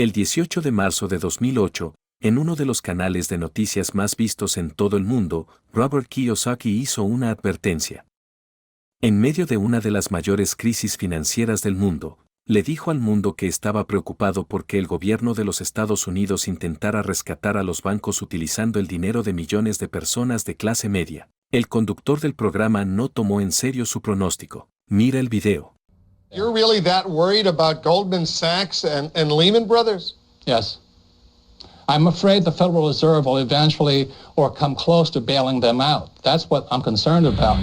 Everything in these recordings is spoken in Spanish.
El 18 de marzo de 2008, en uno de los canales de noticias más vistos en todo el mundo, Robert Kiyosaki hizo una advertencia. En medio de una de las mayores crisis financieras del mundo, le dijo al mundo que estaba preocupado porque el gobierno de los Estados Unidos intentara rescatar a los bancos utilizando el dinero de millones de personas de clase media. El conductor del programa no tomó en serio su pronóstico. Mira el video. You're really that worried about Goldman Sachs and Lehman Brothers? Yes. I'm afraid the Federal Reserve will eventually or come close to bailing them out. That's what I'm concerned about.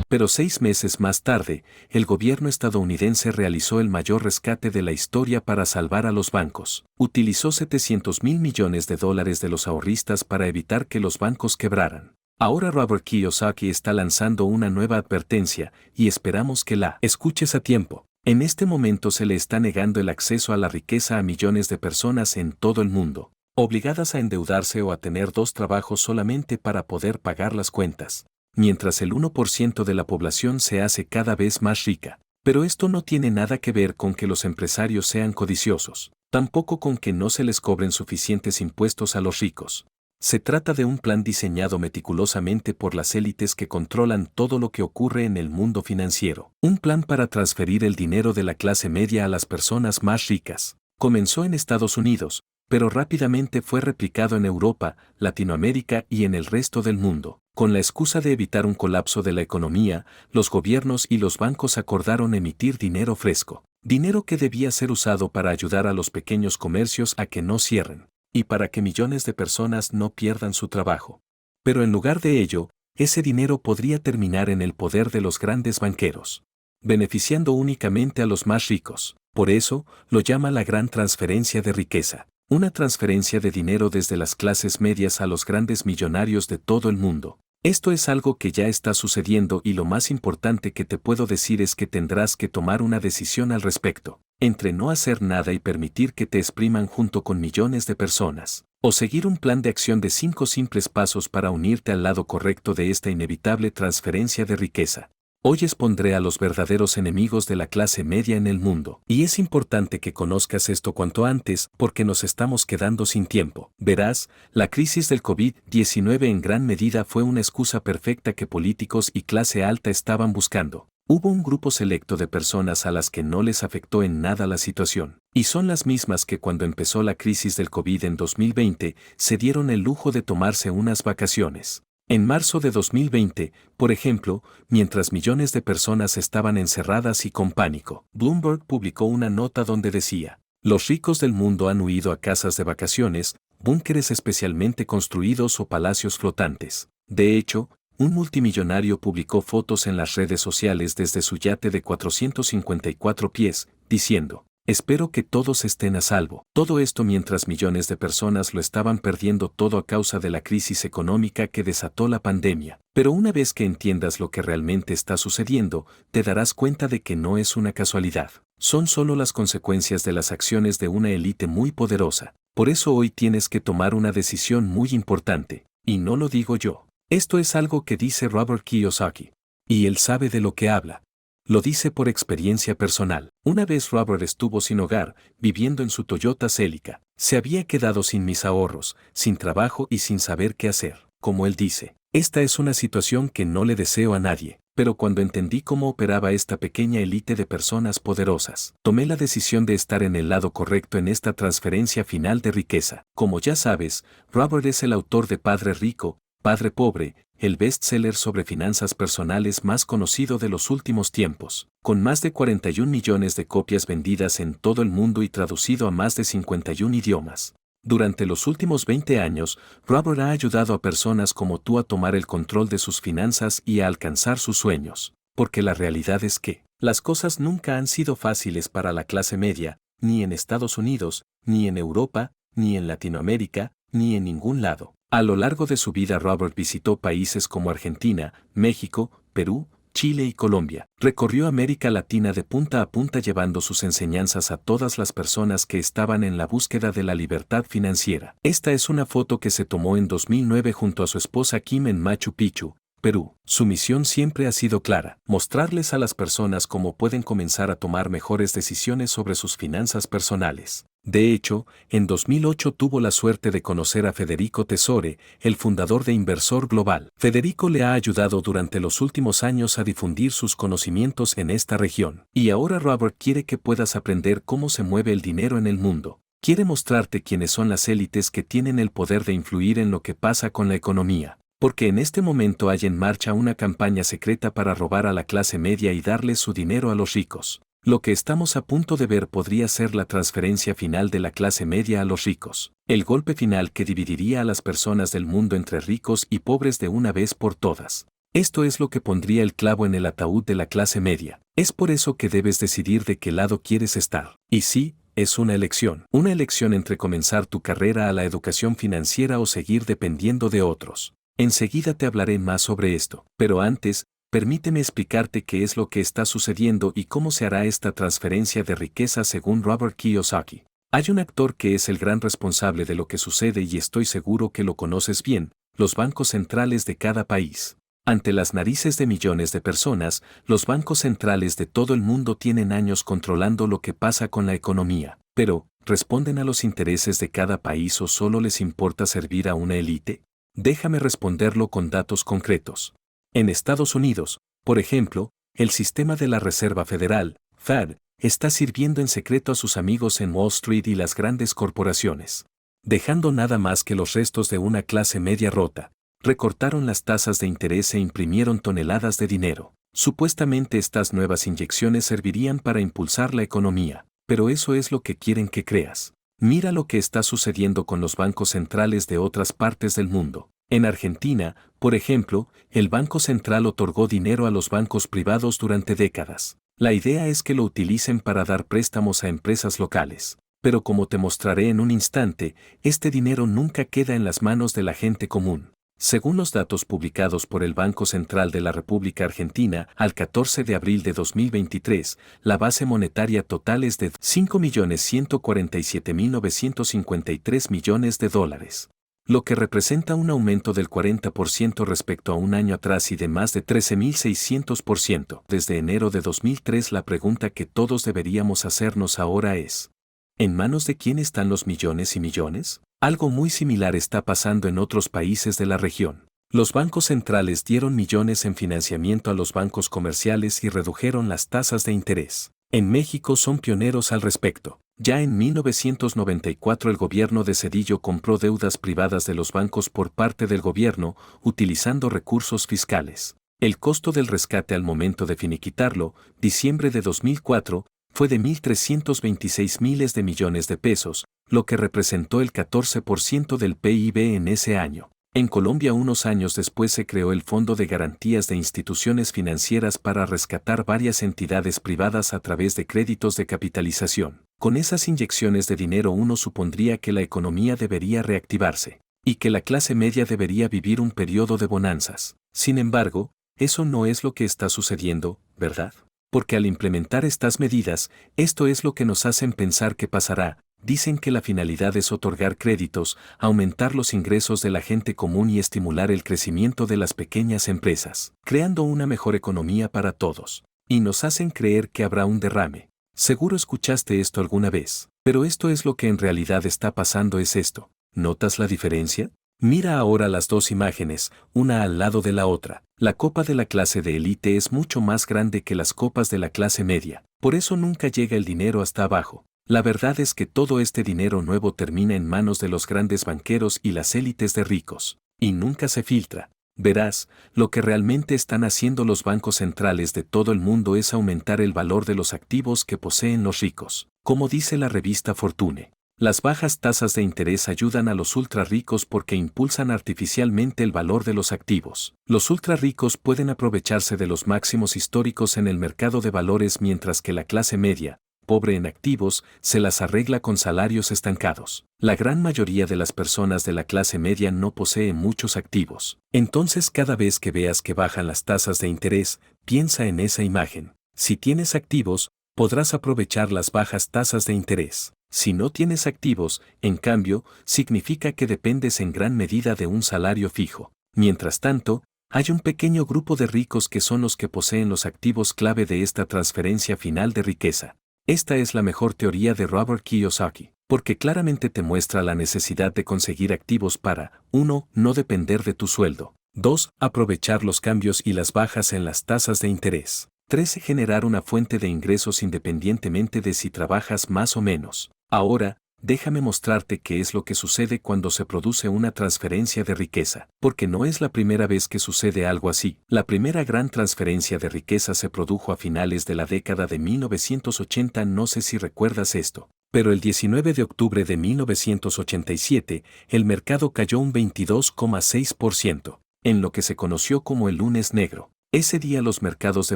Pero 6 meses más tarde, el gobierno estadounidense realizó el mayor rescate de la historia para salvar a los bancos. Utilizó $700.000 millones de los ahorristas para evitar que los bancos quebraran. Ahora Robert Kiyosaki está lanzando una nueva advertencia y esperamos que la escuches a tiempo. En este momento se le está negando el acceso a la riqueza a millones de personas en todo el mundo, obligadas a endeudarse o a tener 2 trabajos solamente para poder pagar las cuentas, mientras el 1% de la población se hace cada vez más rica. Pero esto no tiene nada que ver con que los empresarios sean codiciosos, tampoco con que no se les cobren suficientes impuestos a los ricos. Se trata de un plan diseñado meticulosamente por las élites que controlan todo lo que ocurre en el mundo financiero. Un plan para transferir el dinero de la clase media a las personas más ricas. Comenzó en Estados Unidos, pero rápidamente fue replicado en Europa, Latinoamérica y en el resto del mundo. Con la excusa de evitar un colapso de la economía, los gobiernos y los bancos acordaron emitir dinero fresco. Dinero que debía ser usado para ayudar a los pequeños comercios a que no cierren, y para que millones de personas no pierdan su trabajo. Pero en lugar de ello, ese dinero podría terminar en el poder de los grandes banqueros, beneficiando únicamente a los más ricos. Por eso, lo llama la gran transferencia de riqueza. Una transferencia de dinero desde las clases medias a los grandes millonarios de todo el mundo. Esto es algo que ya está sucediendo y lo más importante que te puedo decir es que tendrás que tomar una decisión al respecto, entre no hacer nada y permitir que te expriman junto con millones de personas, o seguir un plan de acción de 5 simples pasos para unirte al lado correcto de esta inevitable transferencia de riqueza. Hoy expondré a los verdaderos enemigos de la clase media en el mundo. Y es importante que conozcas esto cuanto antes porque nos estamos quedando sin tiempo. Verás, la crisis del COVID-19 en gran medida fue una excusa perfecta que políticos y clase alta estaban buscando. Hubo un grupo selecto de personas a las que no les afectó en nada la situación. Y son las mismas que cuando empezó la crisis del COVID en 2020 se dieron el lujo de tomarse unas vacaciones. En marzo de 2020, por ejemplo, mientras millones de personas estaban encerradas y con pánico, Bloomberg publicó una nota donde decía: los ricos del mundo han huido a casas de vacaciones, búnkeres especialmente construidos o palacios flotantes. De hecho, un multimillonario publicó fotos en las redes sociales desde su yate de 454 pies, diciendo: espero que todos estén a salvo. Todo esto mientras millones de personas lo estaban perdiendo todo a causa de la crisis económica que desató la pandemia. Pero una vez que entiendas lo que realmente está sucediendo, te darás cuenta de que no es una casualidad. Son solo las consecuencias de las acciones de una élite muy poderosa. Por eso hoy tienes que tomar una decisión muy importante. Y no lo digo yo. Esto es algo que dice Robert Kiyosaki. Y él sabe de lo que habla. Lo dice por experiencia personal. Una vez Robert estuvo sin hogar, viviendo en su Toyota Celica. Se había quedado sin mis ahorros, sin trabajo y sin saber qué hacer. Como él dice, esta es una situación que no le deseo a nadie. Pero cuando entendí cómo operaba esta pequeña élite de personas poderosas, tomé la decisión de estar en el lado correcto en esta transferencia final de riqueza. Como ya sabes, Robert es el autor de Padre Rico, Padre Pobre, el bestseller sobre finanzas personales más conocido de los últimos tiempos, con más de 41 millones de copias vendidas en todo el mundo y traducido a más de 51 idiomas. Durante los últimos 20 años, Robert ha ayudado a personas como tú a tomar el control de sus finanzas y a alcanzar sus sueños, porque la realidad es que las cosas nunca han sido fáciles para la clase media, ni en Estados Unidos, ni en Europa, ni en Latinoamérica, ni en ningún lado. A lo largo de su vida Robert visitó países como Argentina, México, Perú, Chile y Colombia. Recorrió América Latina de punta a punta llevando sus enseñanzas a todas las personas que estaban en la búsqueda de la libertad financiera. Esta es una foto que se tomó en 2009 junto a su esposa Kim en Machu Picchu, Perú. Su misión siempre ha sido clara: mostrarles a las personas cómo pueden comenzar a tomar mejores decisiones sobre sus finanzas personales. De hecho, en 2008 tuvo la suerte de conocer a Federico Tesore, el fundador de Inversor Global. Federico le ha ayudado durante los últimos años a difundir sus conocimientos en esta región. Y ahora Robert quiere que puedas aprender cómo se mueve el dinero en el mundo. Quiere mostrarte quiénes son las élites que tienen el poder de influir en lo que pasa con la economía. Porque en este momento hay en marcha una campaña secreta para robar a la clase media y darles su dinero a los ricos. Lo que estamos a punto de ver podría ser la transferencia final de la clase media a los ricos. El golpe final que dividiría a las personas del mundo entre ricos y pobres de una vez por todas. Esto es lo que pondría el clavo en el ataúd de la clase media. Es por eso que debes decidir de qué lado quieres estar. Y sí, es una elección. Una elección entre comenzar tu carrera a la educación financiera o seguir dependiendo de otros. Enseguida te hablaré más sobre esto. Pero antes, permíteme explicarte qué es lo que está sucediendo y cómo se hará esta transferencia de riqueza según Robert Kiyosaki. Hay un actor que es el gran responsable de lo que sucede y estoy seguro que lo conoces bien: los bancos centrales de cada país. Ante las narices de millones de personas, los bancos centrales de todo el mundo tienen años controlando lo que pasa con la economía. Pero, ¿responden a los intereses de cada país o solo les importa servir a una élite? Déjame responderlo con datos concretos. En Estados Unidos, por ejemplo, el sistema de la Reserva Federal, Fed, está sirviendo en secreto a sus amigos en Wall Street y las grandes corporaciones, dejando nada más que los restos de una clase media rota. Recortaron las tasas de interés e imprimieron toneladas de dinero. Supuestamente estas nuevas inyecciones servirían para impulsar la economía, pero eso es lo que quieren que creas. Mira lo que está sucediendo con los bancos centrales de otras partes del mundo. En Argentina, por ejemplo, el Banco Central otorgó dinero a los bancos privados durante décadas. La idea es que lo utilicen para dar préstamos a empresas locales. Pero como te mostraré en un instante, este dinero nunca queda en las manos de la gente común. Según los datos publicados por el Banco Central de la República Argentina, al 14 de abril de 2023, la base monetaria total es de $5.147.953 millones, lo que representa un aumento del 40% respecto a un año atrás y de más de 13.600%. Desde enero de 2003, la pregunta que todos deberíamos hacernos ahora es: ¿en manos de quién están los millones y millones? Algo muy similar está pasando en otros países de la región. Los bancos centrales dieron millones en financiamiento a los bancos comerciales y redujeron las tasas de interés. En México son pioneros al respecto. Ya en 1994 el gobierno de Zedillo compró deudas privadas de los bancos por parte del gobierno, utilizando recursos fiscales. El costo del rescate al momento de finiquitarlo, diciembre de 2004, fue de 1.326 miles de millones de pesos, lo que representó el 14% del PIB en ese año. En Colombia, unos años después, se creó el Fondo de Garantías de Instituciones Financieras para rescatar varias entidades privadas a través de créditos de capitalización. Con esas inyecciones de dinero uno supondría que la economía debería reactivarse, y que la clase media debería vivir un periodo de bonanzas. Sin embargo, eso no es lo que está sucediendo, ¿verdad? Porque al implementar estas medidas, esto es lo que nos hacen pensar que pasará. Dicen que la finalidad es otorgar créditos, aumentar los ingresos de la gente común y estimular el crecimiento de las pequeñas empresas, creando una mejor economía para todos. Y nos hacen creer que habrá un derrame. Seguro escuchaste esto alguna vez, pero esto es lo que en realidad está pasando, es esto. ¿Notas la diferencia? Mira ahora las dos imágenes, una al lado de la otra. La copa de la clase de élite es mucho más grande que las copas de la clase media, por eso nunca llega el dinero hasta abajo. La verdad es que todo este dinero nuevo termina en manos de los grandes banqueros y las élites de ricos, y nunca se filtra. Verás, lo que realmente están haciendo los bancos centrales de todo el mundo es aumentar el valor de los activos que poseen los ricos. Como dice la revista Fortune, las bajas tasas de interés ayudan a los ultra ricos porque impulsan artificialmente el valor de los activos. Los ultra ricos pueden aprovecharse de los máximos históricos en el mercado de valores, mientras que la clase media, pobre en activos, se las arregla con salarios estancados. La gran mayoría de las personas de la clase media no posee muchos activos. Entonces, cada vez que veas que bajan las tasas de interés, piensa en esa imagen. Si tienes activos, podrás aprovechar las bajas tasas de interés. Si no tienes activos, en cambio, significa que dependes en gran medida de un salario fijo. Mientras tanto, Hay un pequeño grupo de ricos que son los que poseen los activos clave de esta transferencia final de riqueza. Esta es la mejor teoría de Robert Kiyosaki, porque claramente te muestra la necesidad de conseguir activos para 1. No depender de tu sueldo. 2. Aprovechar los cambios y las bajas en las tasas de interés. 3. Generar una fuente de ingresos independientemente de si trabajas más o menos. Ahora, déjame mostrarte qué es lo que sucede cuando se produce una transferencia de riqueza, porque no es la primera vez que sucede algo así. La primera gran transferencia de riqueza se produjo a finales de la década de 1980, no sé si recuerdas esto. Pero el 19 de octubre de 1987, el mercado cayó un 22,6%, en lo que se conoció como el lunes negro. Ese día los mercados de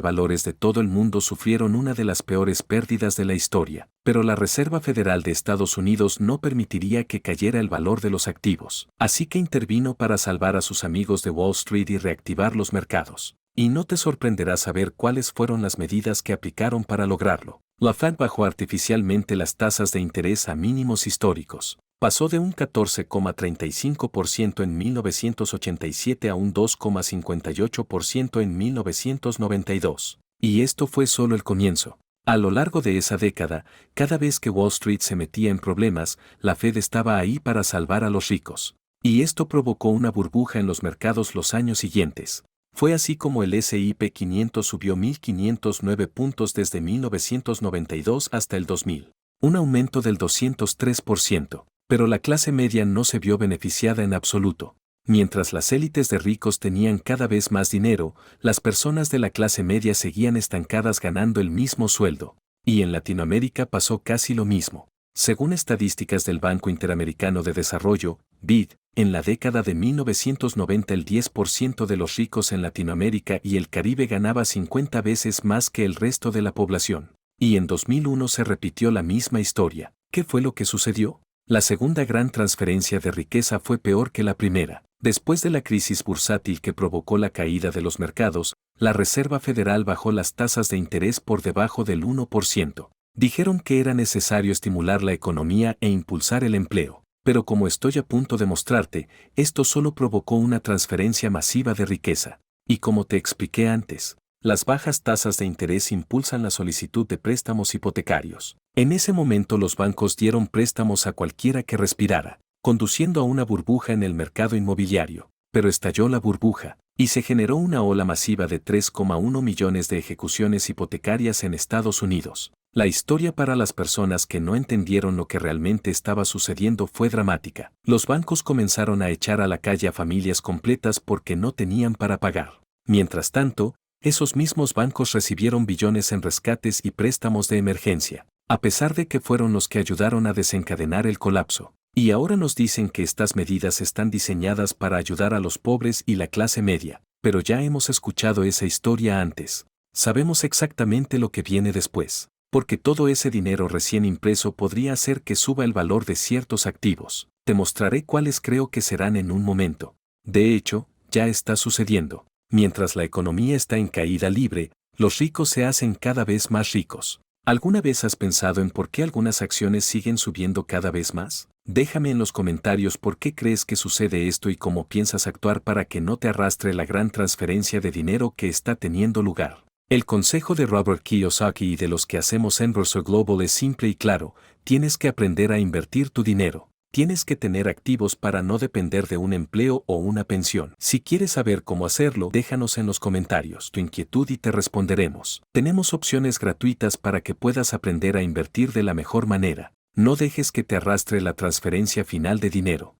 valores de todo el mundo sufrieron una de las peores pérdidas de la historia, pero la Reserva Federal de Estados Unidos no permitiría que cayera el valor de los activos, así que intervino para salvar a sus amigos de Wall Street y reactivar los mercados. Y no te sorprenderá saber cuáles fueron las medidas que aplicaron para lograrlo. La Fed bajó artificialmente las tasas de interés a mínimos históricos. Pasó de un 14,35% en 1987 a un 2,58% en 1992. Y esto fue solo el comienzo. A lo largo de esa década, cada vez que Wall Street se metía en problemas, la Fed estaba ahí para salvar a los ricos. Y esto provocó una burbuja en los mercados los años siguientes. Fue así como el S&P 500 subió 1.509 puntos desde 1992 hasta el 2000. Un aumento del 203%. Pero la clase media no se vio beneficiada en absoluto. Mientras las élites de ricos tenían cada vez más dinero, las personas de la clase media seguían estancadas ganando el mismo sueldo. Y en Latinoamérica pasó casi lo mismo. Según estadísticas del Banco Interamericano de Desarrollo, BID, en la década de 1990 el 10% de los ricos en Latinoamérica y el Caribe ganaba 50 veces más que el resto de la población. Y en 2001 se repitió la misma historia. ¿Qué fue lo que sucedió? La segunda gran transferencia de riqueza fue peor que la primera. Después de la crisis bursátil que provocó la caída de los mercados, la Reserva Federal bajó las tasas de interés por debajo del 1%. Dijeron que era necesario estimular la economía e impulsar el empleo. Pero como estoy a punto de mostrarte, esto solo provocó una transferencia masiva de riqueza. Y como te expliqué antes, las bajas tasas de interés impulsan la solicitud de préstamos hipotecarios. En ese momento los bancos dieron préstamos a cualquiera que respirara, conduciendo a una burbuja en el mercado inmobiliario. Pero estalló la burbuja, y se generó una ola masiva de 3,1 millones de ejecuciones hipotecarias en Estados Unidos. La historia para las personas que no entendieron lo que realmente estaba sucediendo fue dramática. Los bancos comenzaron a echar a la calle a familias completas porque no tenían para pagar. Mientras tanto, esos mismos bancos recibieron billones en rescates y préstamos de emergencia, a pesar de que fueron los que ayudaron a desencadenar el colapso. Y ahora nos dicen que estas medidas están diseñadas para ayudar a los pobres y la clase media, pero ya hemos escuchado esa historia antes. Sabemos exactamente lo que viene después, porque todo ese dinero recién impreso podría hacer que suba el valor de ciertos activos. Te mostraré cuáles creo que serán en un momento. De hecho, ya está sucediendo. Mientras la economía está en caída libre, los ricos se hacen cada vez más ricos. ¿Alguna vez has pensado en por qué algunas acciones siguen subiendo cada vez más? Déjame en los comentarios por qué crees que sucede esto y cómo piensas actuar para que no te arrastre la gran transferencia de dinero que está teniendo lugar. El consejo de Robert Kiyosaki y de los que hacemos Inversor Global es simple y claro: tienes que aprender a invertir tu dinero. Tienes que tener activos para no depender de un empleo o una pensión. Si quieres saber cómo hacerlo, déjanos en los comentarios tu inquietud y te responderemos. Tenemos opciones gratuitas para que puedas aprender a invertir de la mejor manera. No dejes que te arrastre la transferencia final de dinero.